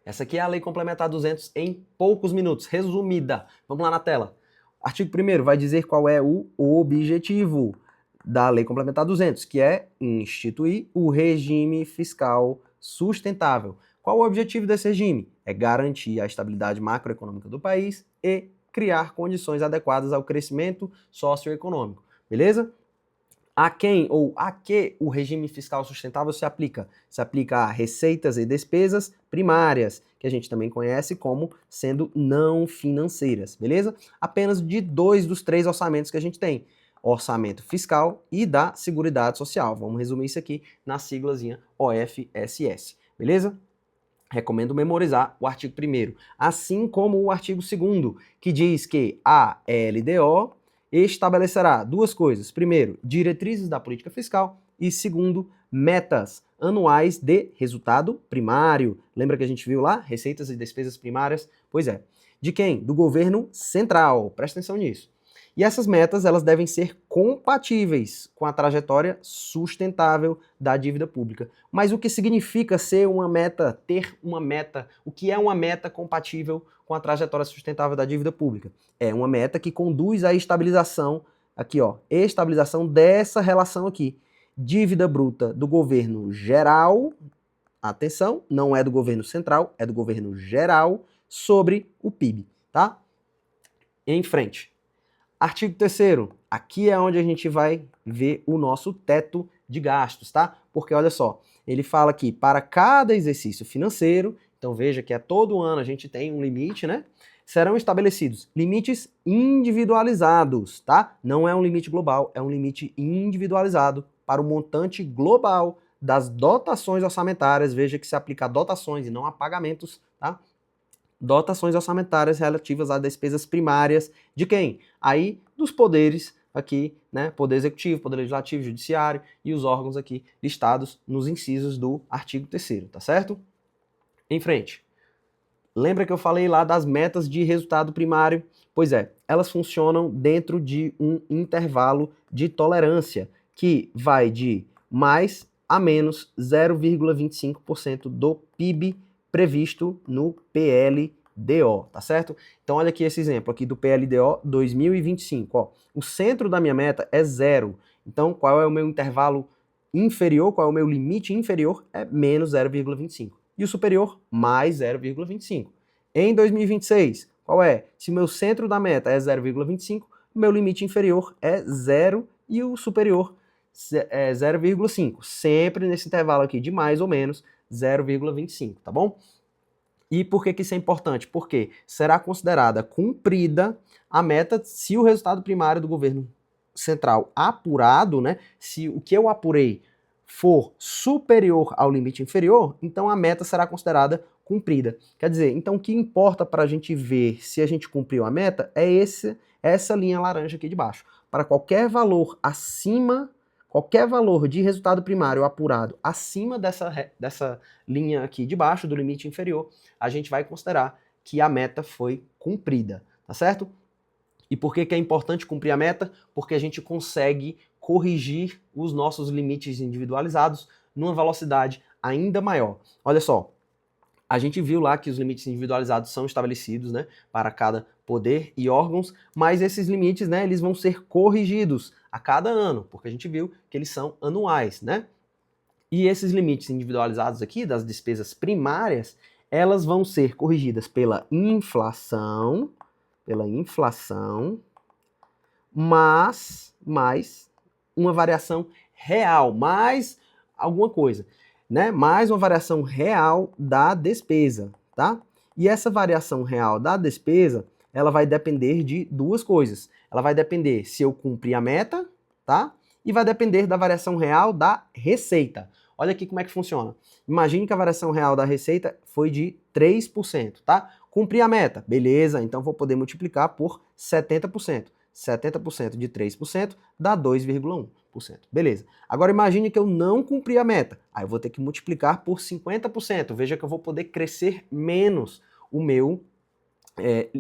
Essa aqui é a Lei Complementar 200 em poucos minutos, resumida. Vamos lá na tela. Artigo 1º vai dizer qual é o objetivo da Lei Complementar 200, que é instituir o regime fiscal sustentável. Qual o objetivo desse regime? É garantir a estabilidade macroeconômica do país e criar condições adequadas ao crescimento socioeconômico. Beleza? A quem ou a que o regime fiscal sustentável se aplica? Se aplica a receitas e despesas primárias, que a gente também conhece como sendo não financeiras, beleza? Apenas de 2 dos 3 orçamentos que a gente tem. Orçamento fiscal e da Seguridade Social. Vamos resumir isso aqui na siglazinha OFSS, beleza? Recomendo memorizar o artigo 1º, assim como o artigo 2º, que diz que a LDO estabelecerá duas coisas. Primeiro, diretrizes da política fiscal e segundo, metas anuais de resultado primário. Lembra que a gente viu lá? Receitas e despesas primárias? Pois é. De quem? Do governo central. Presta atenção nisso. E essas metas, elas devem ser compatíveis com a trajetória sustentável da dívida pública. Mas o que significa ser uma meta, ter uma meta? O que é uma meta compatível com a trajetória sustentável da dívida pública? É uma meta que conduz à estabilização, aqui ó, estabilização dessa relação aqui. Dívida bruta do governo geral, atenção, não é do governo central, é do governo geral, sobre o PIB, tá? Em frente. Artigo 3º, aqui é onde a gente vai ver o nosso teto de gastos, tá? Porque olha só, ele fala aqui, para cada exercício financeiro, então veja que todo ano a gente tem um limite, né? Serão estabelecidos limites individualizados, tá? Não é um limite global, é um limite individualizado para o montante global das dotações orçamentárias, veja que se aplica a dotações e não a pagamentos, tá? Dotações orçamentárias relativas a despesas primárias de quem? Aí dos poderes aqui, né? Poder Executivo, Poder Legislativo, Judiciário e os órgãos aqui listados nos incisos do artigo 3º, tá certo? Em frente. Lembra que eu falei lá das metas de resultado primário? Pois é, elas funcionam dentro de um intervalo de tolerância que vai de mais a menos 0,25% do PIB previsto no PLDO, tá certo? Então olha aqui esse exemplo aqui do PLDO 2025, ó. O centro da minha meta é 0. Então qual é o meu intervalo inferior, qual é o meu limite inferior? É menos 0,25. E o superior, mais 0,25. Em 2026, qual é? Se o meu centro da meta é 0,25, o meu limite inferior é 0 e o superior é 0,5. Sempre nesse intervalo aqui de mais ou menos 0,25, tá bom? E por que isso é importante? Porque será considerada cumprida a meta se o resultado primário do governo central apurado, né? Se o que eu apurei for superior ao limite inferior, então a meta será considerada cumprida. Quer dizer, então o que importa para a gente ver se a gente cumpriu a meta é essa linha laranja aqui de baixo. Para qualquer valor acima, qualquer valor de resultado primário apurado acima dessa linha aqui de baixo, do limite inferior, a gente vai considerar que a meta foi cumprida, tá certo? E por que é importante cumprir a meta? Porque a gente consegue corrigir os nossos limites individualizados numa velocidade ainda maior. Olha só, a gente viu lá que os limites individualizados são estabelecidos, né, para cada poder e órgãos, mas esses limites, né, eles vão ser corrigidos a cada ano, porque a gente viu que eles são anuais, né? E esses limites individualizados aqui, das despesas primárias, elas vão ser corrigidas pela inflação, mais uma variação real, mais alguma coisa, né? Mais uma variação real da despesa, tá? E essa variação real da despesa, ela vai depender de duas coisas. Ela vai depender se eu cumprir a meta, tá? E vai depender da variação real da receita. Olha aqui como é que funciona. Imagine que a variação real da receita foi de 3%, tá? Cumpri a meta, beleza, então vou poder multiplicar por 70%. 70% de 3% dá 2,1%. Beleza. Agora imagine que eu não cumpri a meta. Aí eu vou ter que multiplicar por 50%. Veja que eu vou poder crescer menos o meu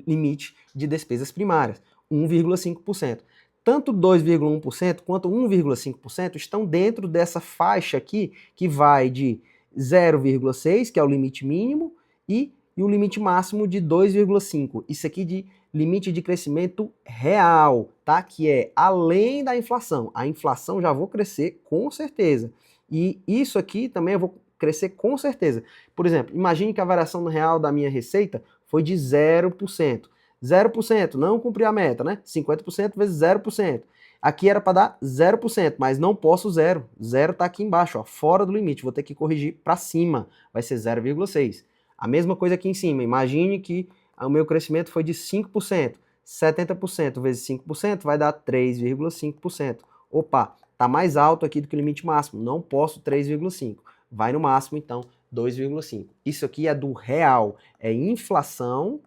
limite de despesas primárias, 1,5%. Tanto 2,1% quanto 1,5% estão dentro dessa faixa aqui, que vai de 0,6, que é o limite mínimo, e o limite máximo de 2,5. Isso aqui de limite de crescimento real, tá? Que é além da inflação. A inflação já vou crescer com certeza. E isso aqui também eu vou crescer com certeza. Por exemplo, imagine que a variação no real da minha receita foi de 0%. 0%, não cumpri a meta, né? 50% vezes 0%. Aqui era para dar 0%, mas não posso zero. Zero está aqui embaixo, ó, fora do limite. Vou ter que corrigir para cima. Vai ser 0,6. A mesma coisa aqui em cima. Imagine que o meu crescimento foi de 5%. 70% vezes 5% vai dar 3,5%. Opa, está mais alto aqui do que o limite máximo. Não posso 3,5. Vai no máximo, então, 2,5. Isso aqui é do real. É inflação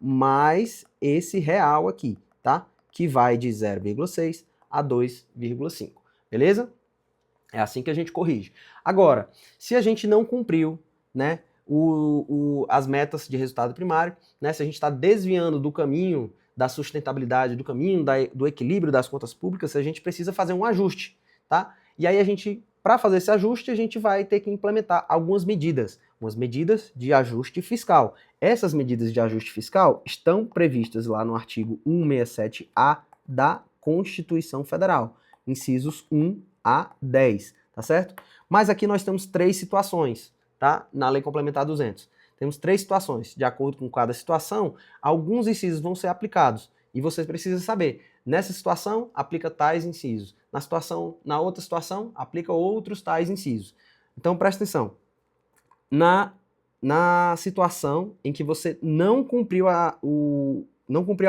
mais esse real aqui, tá? Que vai de 0,6 a 2,5. Beleza? É assim que a gente corrige. Agora, se a gente não cumpriu, né, as metas de resultado primário, né, se a gente está desviando do caminho da sustentabilidade, do caminho do equilíbrio das contas públicas, a gente precisa fazer um ajuste, tá? E aí a gente, para fazer esse ajuste, a gente vai ter que implementar algumas medidas de ajuste fiscal. Essas medidas de ajuste fiscal estão previstas lá no artigo 167-A da Constituição Federal, incisos 1 a 10, tá certo? Mas aqui nós temos 3 situações, tá? Na Lei Complementar 200. Temos 3 situações. De acordo com cada situação, alguns incisos vão ser aplicados. E você precisa saber, nessa situação, aplica tais incisos. Na outra situação, aplica outros tais incisos. Então, presta atenção. Na situação em que você não cumpriu a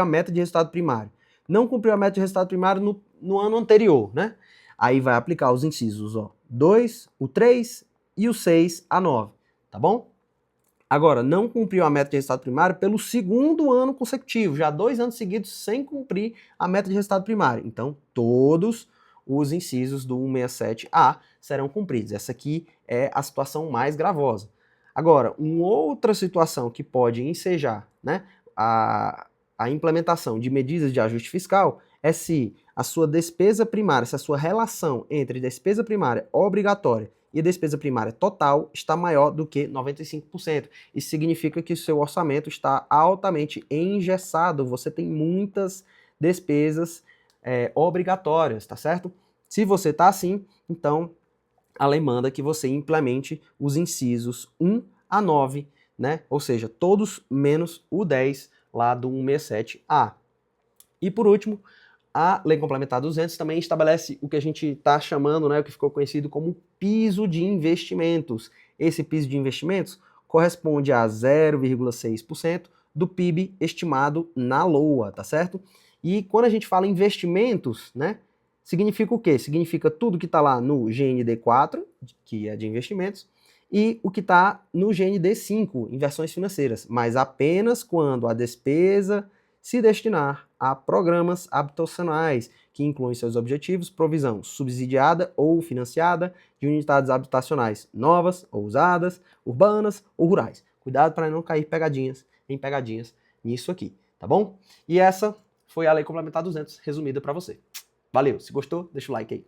meta de resultado primário, não cumpriu a meta de resultado primário no ano anterior, né? Aí vai aplicar os incisos, ó, 2, o 3 e o 6 a 9, tá bom? Agora, não cumpriu a meta de resultado primário pelo segundo ano consecutivo, já 2 anos seguidos sem cumprir a meta de resultado primário. Então, todos os incisos do 167A serão cumpridos. Essa aqui é a situação mais gravosa. Agora, uma outra situação que pode ensejar, né, a implementação de medidas de ajuste fiscal é se a sua despesa primária, se a sua relação entre despesa primária obrigatória e despesa primária total está maior do que 95%. Isso significa que o seu orçamento está altamente engessado, você tem muitas despesas obrigatórias, tá certo? Se você está assim, então a lei manda que você implemente os incisos 1 a 9, né? Ou seja, todos menos o 10 lá do 167A. E por último, a Lei Complementar 200 também estabelece o que a gente está chamando, né, o que ficou conhecido como piso de investimentos. Esse piso de investimentos corresponde a 0,6% do PIB estimado na LOA, tá certo? E quando a gente fala em investimentos, né, significa o quê? Significa tudo que está lá no GND4, que é de investimentos, e o que está no GND5, inversões financeiras, mas apenas quando a despesa se destinar a programas habitacionais, que incluem seus objetivos, provisão subsidiada ou financiada de unidades habitacionais novas ou usadas, urbanas ou rurais. Cuidado para não cair em pegadinhas nisso aqui, tá bom? E essa foi a Lei Complementar 200 resumida para você. Valeu, se gostou, deixa o like aí.